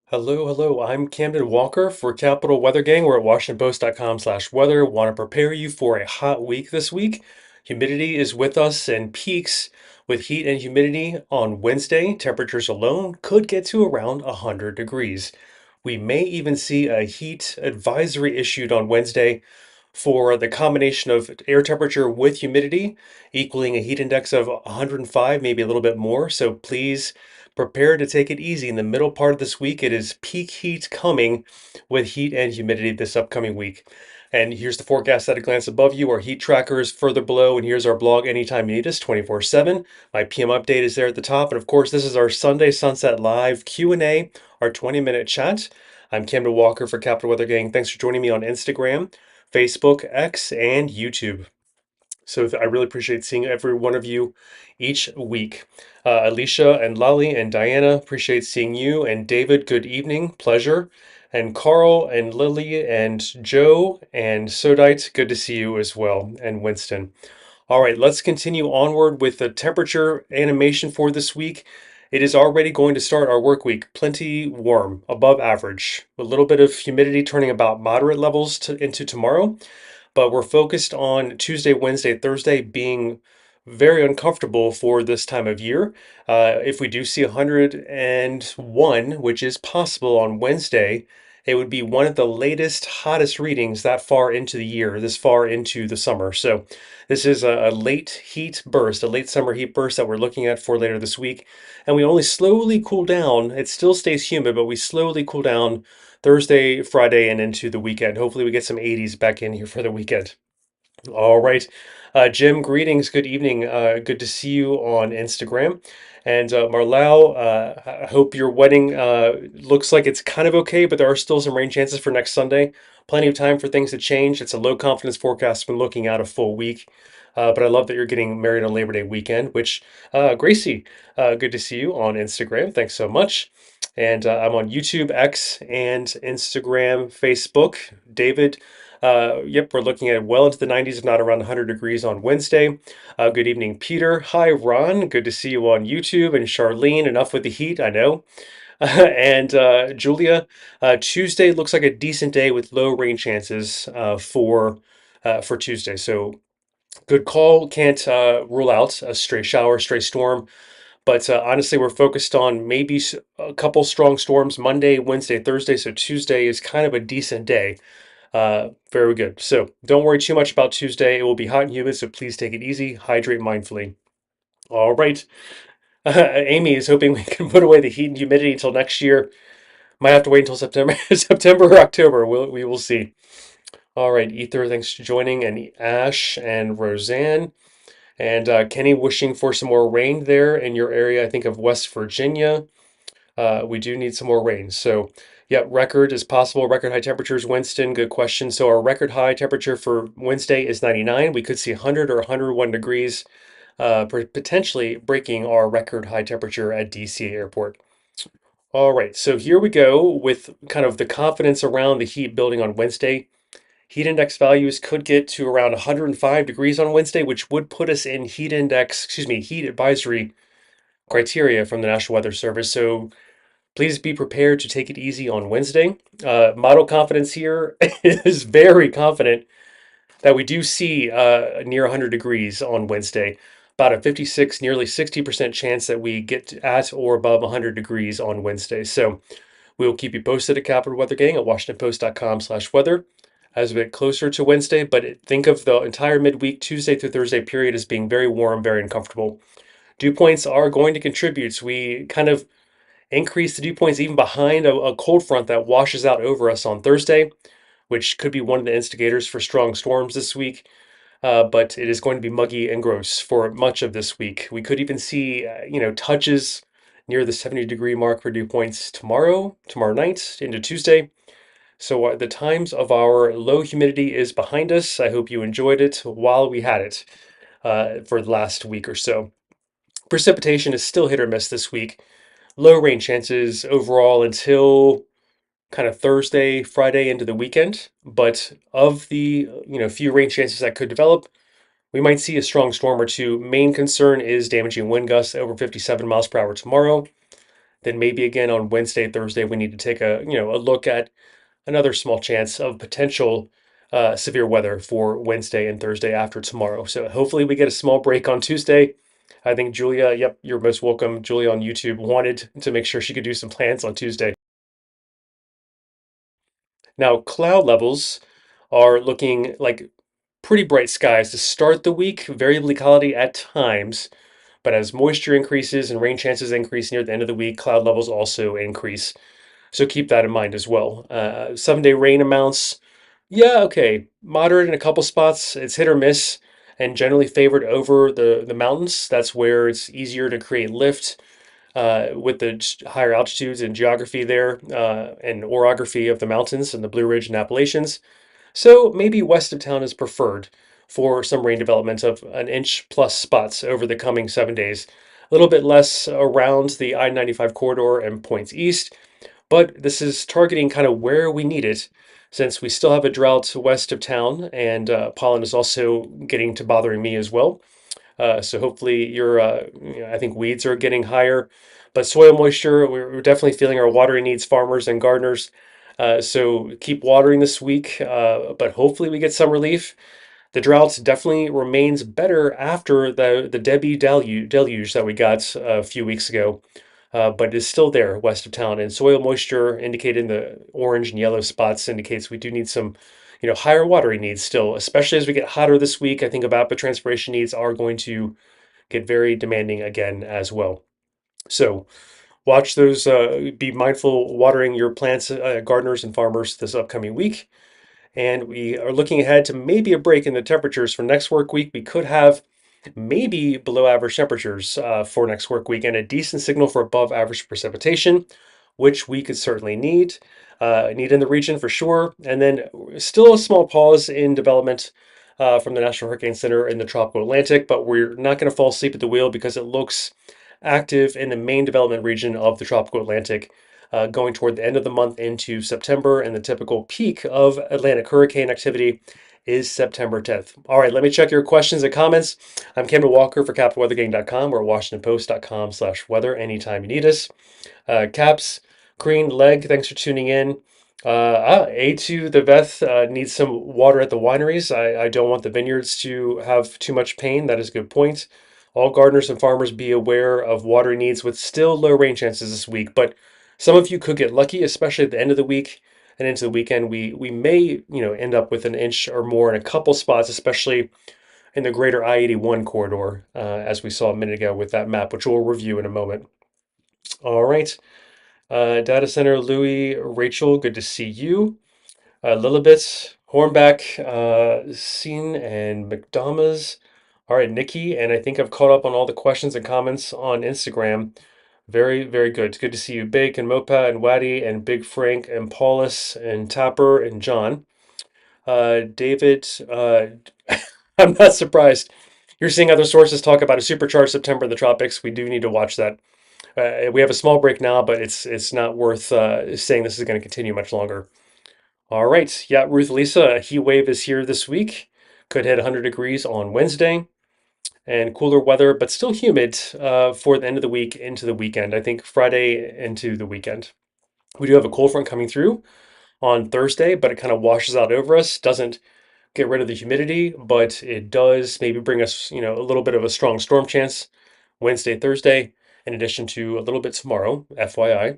Hello, hello. I'm Camden Walker for Capital Weather Gang. We're at WashingtonPost.com/weather. Want to prepare you for a hot week this week. Humidity is with us and peaks with heat and humidity on Wednesday. Temperatures alone could get to around 100 degrees. We may even see a heat advisory issued on Wednesday for the combination of air temperature with humidity, equaling a heat index of 105, maybe a little bit more. So please prepare to take it easy. In the middle part of this week, it is peak heat coming with heat and humidity this upcoming week. And here's the forecast at a glance above you. Our heat tracker is further below, and here's our blog anytime you need us, 24/7. My PM update is there at the top. And of course, this is our Sunday Sunset Live Q&A, our 20-minute chat. I'm Camden Walker for Capital Weather Gang. Thanks for joining me on Instagram, Facebook, X, and YouTube. So I really appreciate seeing every one of you each week. Alicia and Lolly and Diana, appreciate seeing you. And David, good evening, pleasure. And Carl and Lily and Joe and Sodite, good to see you as well. And Winston. All right, let's continue onward with the temperature animation for this week. It is already going to start our work week plenty warm, above average, a little bit of humidity turning about moderate levels into tomorrow, but we're focused on Tuesday, Wednesday, Thursday being very uncomfortable for this time of year. If we do see 101, which is possible on Wednesday, it would be one of the latest, hottest readings that far into the year, this far into the summer. So this is a late heat burst, a late summer heat burst that we're looking at for later this week. And we only slowly cool down. It still stays humid, but we slowly cool down Thursday, Friday, and into the weekend. Hopefully, we get some 80s back in here for the weekend. All right. Jim, greetings. Good evening. Good to see you on Instagram. And Marlau, I hope your wedding looks like it's kind of okay, but there are still some rain chances for next Sunday. Plenty of time for things to change. It's a low confidence forecast when looking at a full week. But I love that you're getting married on Labor Day weekend, which, Gracie, good to see you on Instagram. Thanks so much. And I'm on YouTube, X, and Instagram, Facebook. David, yep, we're looking at well into the 90s, if not around 100 degrees on Wednesday. Good evening, Peter. Hi, Ron. Good to see you on YouTube. And Charlene, enough with the heat, I know. And Julia, Tuesday looks like a decent day with low rain chances for Tuesday. So good call. Can't rule out a stray shower, stray storm. But honestly, we're focused on maybe a couple strong storms Monday, Wednesday, Thursday. So Tuesday is kind of a decent day. Very good. So don't worry too much about Tuesday. It will be hot and humid, so please take it easy. Hydrate mindfully. All right. Amy is hoping we can put away the heat and humidity until next year. Might have to wait until September, September or October. We will see. All right, Ether, thanks for joining, and Ash and Roseanne. And Kenny wishing for some more rain there in your area, I think of West Virginia. We do need some more rain. So, yeah, record is possible. Record high temperatures. Winston, good question. So, our record high temperature for Wednesday is 99. We could see 100 or 101 degrees, potentially breaking our record high temperature at DC Airport. All right, so here we go with kind of the confidence around the heat building on Wednesday. Heat index values could get to around 105 degrees on Wednesday, which would put us in heat advisory criteria from the National Weather Service. So please be prepared to take it easy on Wednesday. Model confidence here is very confident that we do see near 100 degrees on Wednesday. About a 56, nearly 60% chance that we get at or above 100 degrees on Wednesday. So we will keep you posted at Capital Weather Gang at WashingtonPost.com/weather as we get closer to Wednesday. But think of the entire midweek, Tuesday through Thursday period as being very warm, very uncomfortable. Dew points are going to contribute. So we kind of increase the dew points even behind a cold front that washes out over us on Thursday, which could be one of the instigators for strong storms this week. But it is going to be muggy and gross for much of this week. We could even see, touches near the 70-degree mark for dew points tomorrow night into Tuesday. So the times of our low humidity is behind us. I hope you enjoyed it while we had it for the last week or so. Precipitation is still hit or miss this week. Low rain chances overall until kind of Thursday, Friday into the weekend. But of the few rain chances that could develop, we might see a strong storm or two. Main concern is damaging wind gusts over 57 miles per hour tomorrow. then maybe again on Wednesday, Thursday, we need to take a look at another small chance of potential severe weather for Wednesday and Thursday after tomorrow. So hopefully we get a small break on Tuesday. I think Julia, yep, you're most welcome. Julia on YouTube wanted to make sure she could do some plans on Tuesday. Now, cloud levels are looking like pretty bright skies to start the week, variable cloudy at times. But as moisture increases and rain chances increase near the end of the week, cloud levels also increase. So keep that in mind as well. 7-day rain amounts, yeah, okay, moderate in a couple spots. It's hit or miss, and generally favored over the mountains. That's where it's easier to create lift with the higher altitudes and geography there and orography of the mountains and the Blue Ridge and Appalachians. So maybe west of town is preferred for some rain development of an inch plus spots over the coming 7 days. A little bit less around the I-95 corridor and points east, but this is targeting kind of where we need it since we still have a drought west of town and pollen is also getting to bothering me as well. So hopefully I think weeds are getting higher, but soil moisture, we're definitely feeling our watering needs, farmers and gardeners. So keep watering this week, but hopefully we get some relief. The drought definitely remains better after the Debbie deluge that we got a few weeks ago, but is still there west of town. And soil moisture indicated in the orange and yellow spots indicates we do need some, higher watering needs still, especially as we get hotter this week. I think evapotranspiration needs are going to get very demanding again as well. So watch those. Be mindful watering your plants, gardeners and farmers, this upcoming week. And we are looking ahead to maybe a break in the temperatures for next work week. We could have maybe below average temperatures for next work week and a decent signal for above average precipitation, which we could certainly need in the region for sure. And then still a small pause in development from the National Hurricane Center in the tropical Atlantic, but we're not going to fall asleep at the wheel because it looks active in the main development region of the tropical Atlantic going toward the end of the month into September, and the typical peak of Atlantic hurricane activity is September 10th. All right, let me check your questions and comments. I'm Cameron Walker for CapitalWeatherGang.com or WashingtonPost.com/weather anytime you need us. Caps, Green Leg, thanks for tuning in. A2 the Veth needs some water at the wineries. I don't want the vineyards to have too much pain. That is a good point. All gardeners and farmers be aware of water needs with still low rain chances this week, but some of you could get lucky, especially at the end of the week and into the weekend. We may, end up with an inch or more in a couple spots, especially in the greater I-81 corridor, as we saw a minute ago with that map, which we'll review in a moment. All right. Data Center, Louis, Rachel, good to see you. Lilibet, Hornback, Scene, and McDomas. All right, Nikki, and I think I've caught up on all the questions and comments on Instagram. Very, very good. It's good to see you, Bake and Mopa and Waddy and Big Frank and Paulus and Tapper and John. David, I'm not surprised. You're seeing other sources talk about a supercharged September in the tropics. We do need to watch that. We have a small break now, but it's not worth saying this is going to continue much longer. All right. Yeah, Ruth Lisa, a heat wave is here this week. Could hit 100 degrees on Wednesday and cooler weather, but still humid for the end of the week into the weekend. I think Friday into the weekend. We do have a cold front coming through on Thursday, but it kind of washes out over us. Doesn't get rid of the humidity, but it does maybe bring us, a little bit of a strong storm chance Wednesday, Thursday, in addition to a little bit tomorrow, FYI.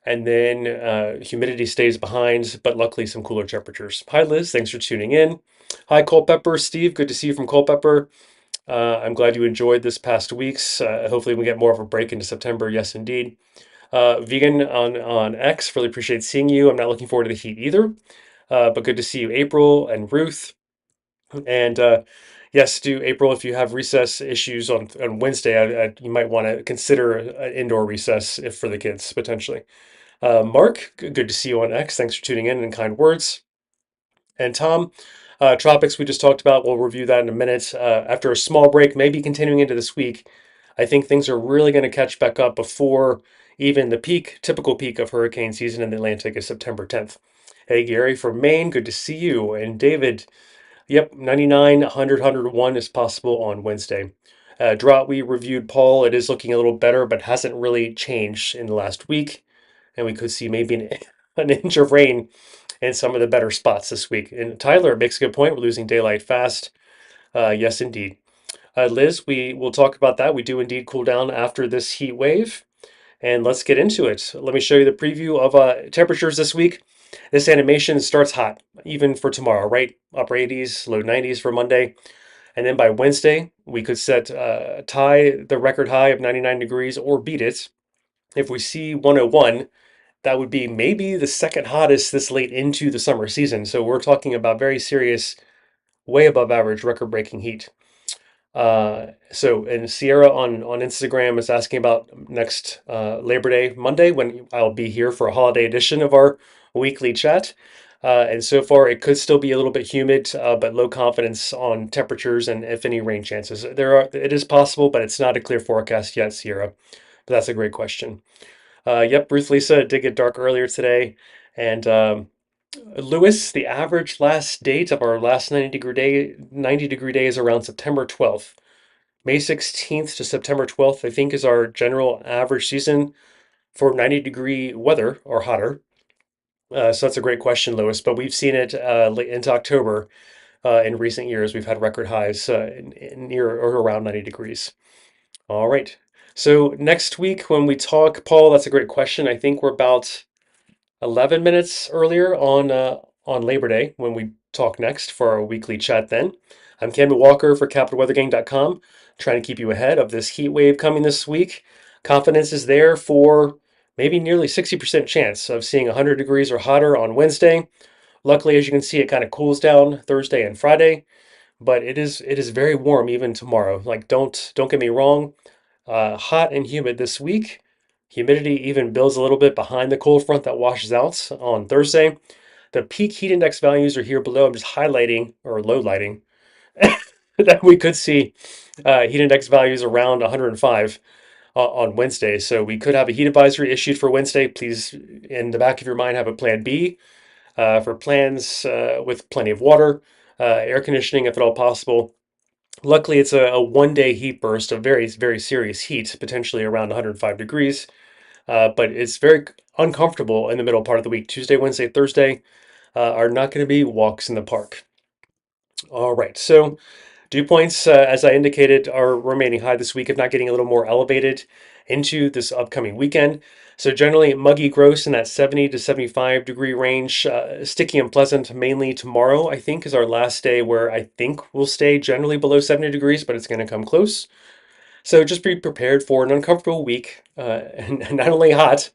And then humidity stays behind, but luckily some cooler temperatures. Hi, Liz. Thanks for tuning in. Hi, Culpepper. Steve, good to see you from Culpepper. I'm glad you enjoyed this past weeks. Hopefully, we get more of a break into September. Yes, indeed. Vegan on X, really appreciate seeing you. I'm not looking forward to the heat either, but good to see you, April and Ruth. And yes, do April, if you have recess issues on Wednesday, you might want to consider an indoor recess if for the kids potentially. Mark, good to see you on X. Thanks for tuning in and kind words. And Tom, tropics we just talked about. We'll review that in a minute. After a small break, maybe continuing into this week, I think things are really going to catch back up before even the typical peak of hurricane season in the Atlantic is September 10th. Hey, Gary from Maine, good to see you. And David, yep, 99, 100, 101 is possible on Wednesday. Drought, we reviewed, Paul. It is looking a little better, but hasn't really changed in the last week. And we could see maybe an inch of rain in some of the better spots this week. And Tyler makes a good point. We're losing daylight fast. Yes, indeed. Liz, we will talk about that. We do indeed cool down after this heat wave. And let's get into it. Let me show you the preview of temperatures this week. This animation starts hot, even for tomorrow, right? Upper 80s, low 90s for Monday. And then by Wednesday, we could tie the record high of 99 degrees or beat it. If we see 101, that would be maybe the second hottest this late into the summer season. So we're talking about very serious, way above average record breaking heat. And Sierra on Instagram is asking about next Labor Day Monday when I'll be here for a holiday edition of our weekly chat. And so far, it could still be a little bit humid, but low confidence on temperatures and if any rain chances. It is possible, but it's not a clear forecast yet, Sierra. But that's a great question. Yep, Ruth Lisa, it did get dark earlier today, and Lewis, the average last date of our last 90 degree day is around September 12th. May 16th to September 12th, I think, is our general average season for 90-degree weather or hotter. So that's a great question, Lewis. But we've seen it late into October in recent years. We've had record highs in near or around 90 degrees. All right. So next week when we talk, Paul, that's a great question. I think we're about 11 minutes earlier on Labor Day when we talk next for our weekly chat then. I'm Campbell Walker for CapitalWeatherGang.com, trying to keep you ahead of this heat wave coming this week. Confidence is there for maybe nearly 60% chance of seeing 100 degrees or hotter on Wednesday. Luckily, as you can see, it kind of cools down Thursday and Friday, but it is very warm even tomorrow. Like don't get me wrong, hot and humid this week. Humidity even builds a little bit behind the cold front that washes out on Thursday. The peak heat index values are here below. I'm just highlighting or low lighting that we could see heat index values around 105 on Wednesday. So we could have a heat advisory issued for Wednesday. Please, in the back of your mind, have a plan B for plans with plenty of water, air conditioning if at all possible. Luckily, it's a 1 day heat burst of very, very serious heat, potentially around 105 degrees. But it's very uncomfortable in the middle part of the week. Tuesday, Wednesday, Thursday are not going to be walks in the park. All right, so dew points, as I indicated, are remaining high this week, if not getting a little more elevated into this upcoming weekend. So generally muggy, gross in that 70 to 75 degree range. Sticky and pleasant mainly tomorrow, I think, is our last day where I think we'll stay generally below 70 degrees, but it's going to come close. So just be prepared for an uncomfortable week, and not only hot,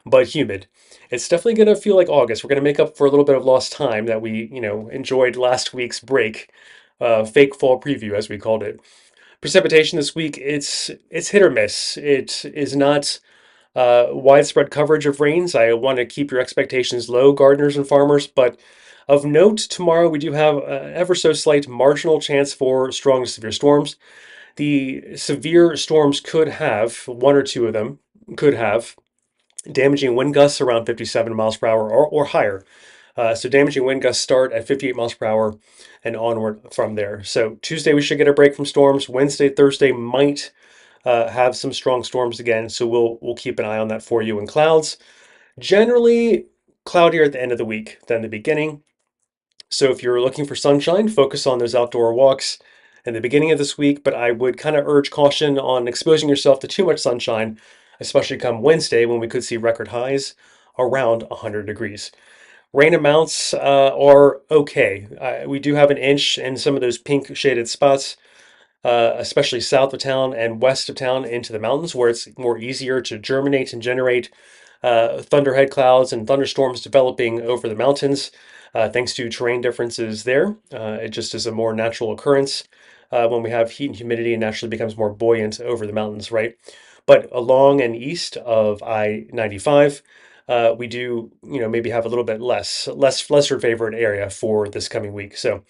but humid. It's definitely going to feel like August. We're going to make up for a little bit of lost time that we, enjoyed last week's break, fake fall preview, as we called it. Precipitation this week, it's hit or miss. It is not widespread coverage of rains. I want to keep your expectations low, gardeners and farmers, but of note, tomorrow we do have ever so slight marginal chance for strong to severe storms. The severe storms could have, one or two of them, could have damaging wind gusts around 57 miles per hour or higher. So damaging wind gusts start at 58 miles per hour and onward from there. So Tuesday we should get a break from storms. Wednesday, Thursday might have some strong storms again. So we'll keep an eye on that for you. And clouds, generally cloudier at the end of the week than the beginning. So if you're looking for sunshine, focus on those outdoor walks in the beginning of this week, but I would kind of urge caution on exposing yourself to too much sunshine, especially come Wednesday when we could see record highs around 100 degrees. Rain amounts are okay. We do have an inch in some of those pink shaded spots, especially south of town and west of town into the mountains where it's more easier to germinate and generate thunderhead clouds and thunderstorms developing over the mountains thanks to terrain differences there. It just is a more natural occurrence when we have heat and humidity and naturally becomes more buoyant over the mountains, right? But along and east of I-95, we do, maybe have a little bit lesser favored area for this coming week. So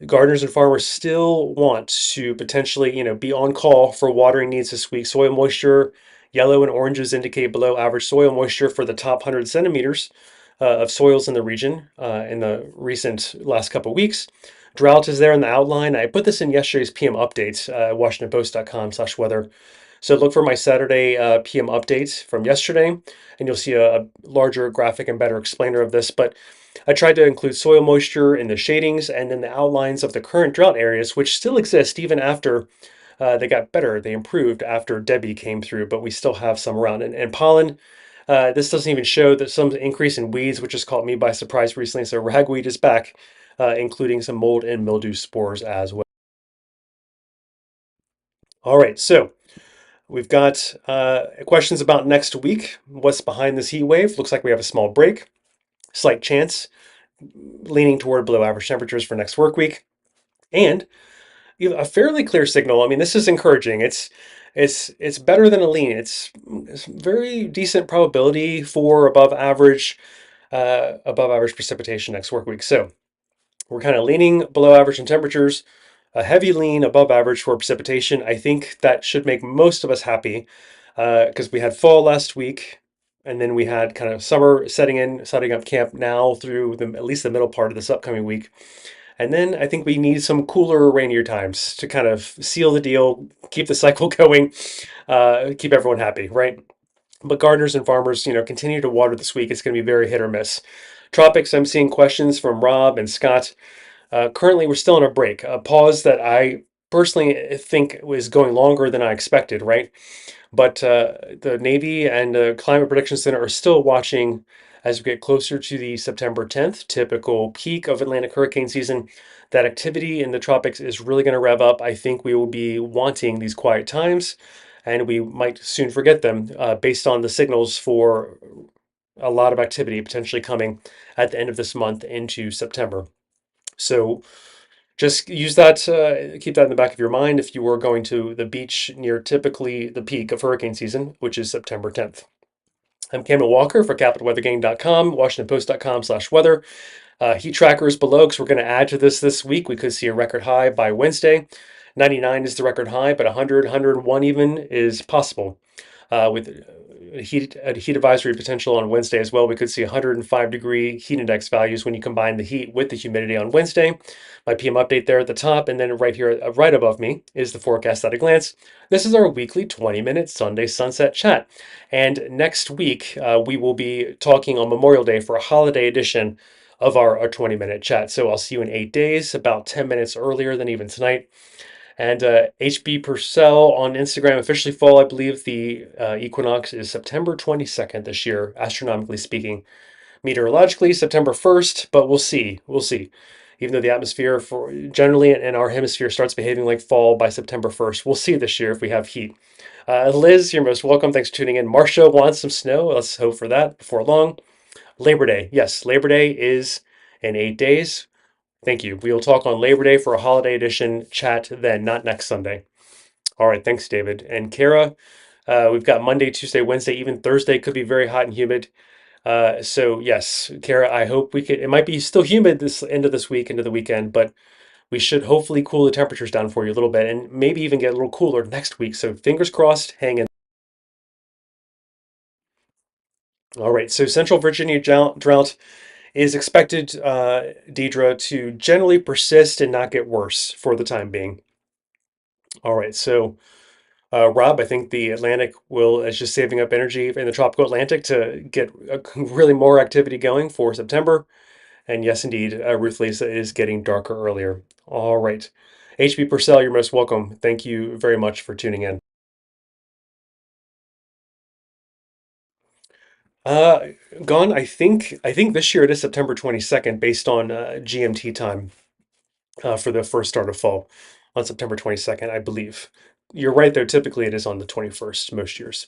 gardeners and farmers still want to potentially, be on call for watering needs this week. Soil moisture, yellow and oranges indicate below average soil moisture for the top 100 centimeters of soils in the region in the recent last couple of weeks. Drought is there in the outline. I put this in yesterday's PM updates, WashingtonPost.com/weather. So look for my Saturday PM update from yesterday, and you'll see a larger graphic and better explainer of this. But I tried to include soil moisture in the shadings and then the outlines of the current drought areas, which still exist even after they got better. They improved after Debbie came through, but we still have some around. And pollen, this doesn't even show that some increase in weeds, which has caught me by surprise recently. So ragweed is back, including some mold and mildew spores as well. All right, so we've got questions about next week. What's behind this heat wave? Looks like we have a small break, slight chance, leaning toward below average temperatures for next work week, and you have a fairly clear signal. I mean, this is encouraging. It's better than a lean. It's very decent probability for above average precipitation next work week. So we're kind of leaning below average in temperatures, a heavy lean above average for precipitation. I think that should make most of us happy because we had fall last week, and then we had kind of summer setting up camp now through at least the middle part of this upcoming week. And then I think we need some cooler, rainier times to kind of seal the deal, keep the cycle going, keep everyone happy, right? But gardeners and farmers, continue to water this week. It's going to be very hit or miss. Tropics, I'm seeing questions from Rob and Scott. Currently, we're still in a break, a pause that I personally think was going longer than I expected, right? But the Navy and the Climate Prediction Center are still watching as we get closer to the September 10th, typical peak of Atlantic hurricane season. That activity in the tropics is really going to rev up. I think we will be wanting these quiet times, and we might soon forget them based on the signals for a lot of activity potentially coming at the end of this month into September. So just use that, keep that in the back of your mind if you were going to the beach near typically the peak of hurricane season, which is September 10th. I'm Cameron Walker for CapitalWeatherGame.com, WashingtonPost.com/weather. Heat trackers below because we're going to add to this week. We could see a record high by Wednesday. 99 is the record high, but 100, 101 even is possible. With a heat advisory potential on Wednesday as well. We could see 105-degree heat index values when you combine the heat with the humidity on Wednesday. My PM update there at the top, and then right here, right above me, is the forecast at a glance. This is our weekly 20-minute Sunday sunset chat. And next week, we will be talking on Memorial Day for a holiday edition of our 20-minute chat. So I'll see you in 8 days, about 10 minutes earlier than even tonight. And HB Purcell on Instagram, officially fall. I believe the equinox is September 22nd this year, astronomically speaking. Meteorologically, September 1st, but we'll see. We'll see. Even though the atmosphere for generally in our hemisphere starts behaving like fall by September 1st, we'll see this year if we have heat. Liz, you're most welcome. Thanks for tuning in. Marcia wants some snow. Let's hope for that before long. Labor Day. Yes, Labor Day is in 8 days. Thank you. We will talk on Labor Day for a holiday edition chat then, not next Sunday. All right. Thanks, David. And Kara, we've got Monday, Tuesday, Wednesday, even Thursday could be very hot and humid. So yes, Kara, I hope we could, it might be still humid this end of this week into the weekend, but we should hopefully cool the temperatures down for you a little bit and maybe even get a little cooler next week. So fingers crossed, hang in. All right. So Central Virginia drought is expected, Deidre, to generally persist and not get worse for the time being. All right. So Rob, I think the Atlantic is just saving up energy in the tropical Atlantic to get really more activity going for September. And yes, indeed, Ruth Lisa is getting darker earlier. All right. HB Purcell, you're most welcome. Thank you very much for tuning in. Uh, Gone. I think this year it is September 22nd, based on GMT time for the first start of fall on September 22nd, I believe. You're right, though. Typically, it is on the 21st most years.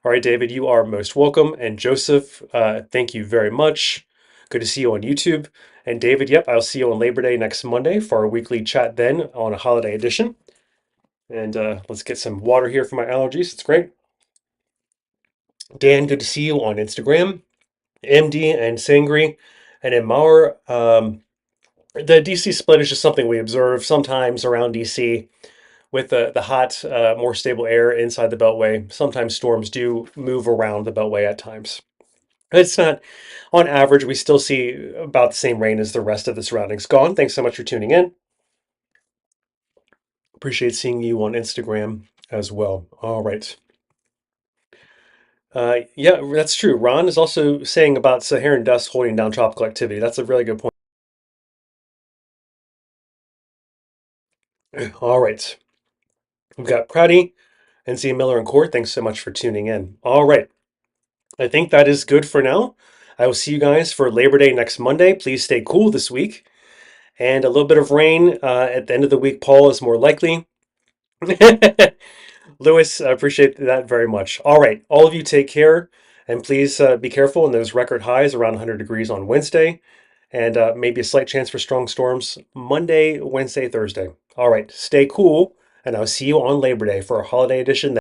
All right, David, you are most welcome. And Joseph, thank you very much. Good to see you on YouTube. And David, yep, I'll see you on Labor Day next Monday for our weekly chat then on a holiday edition. And let's get some water here for my allergies. It's great. Dan, good to see you on Instagram. MD and Sangri. And then Mauer, the DC split is just something we observe sometimes around DC with the hot, more stable air inside the Beltway. Sometimes storms do move around the Beltway at times. It's not, on average, we still see about the same rain as the rest of the surroundings. Gone. Thanks so much for tuning in. Appreciate seeing you on Instagram as well. All right. Yeah, that's true. Ron is also saying about Saharan dust holding down tropical activity. That's a really good point. All right. We've got Pratty and Z Miller and Court. Thanks so much for tuning in. All right. I think that is good for now. I will see you guys for Labor Day next Monday. Please stay cool this week. And a little bit of rain at the end of the week, Paul, is more likely. Lewis, I appreciate that very much. All right. All of you take care. And please be careful in those record highs around 100 degrees on Wednesday. And maybe a slight chance for strong storms Monday, Wednesday, Thursday. All right. Stay cool. And I'll see you on Labor Day for our holiday edition.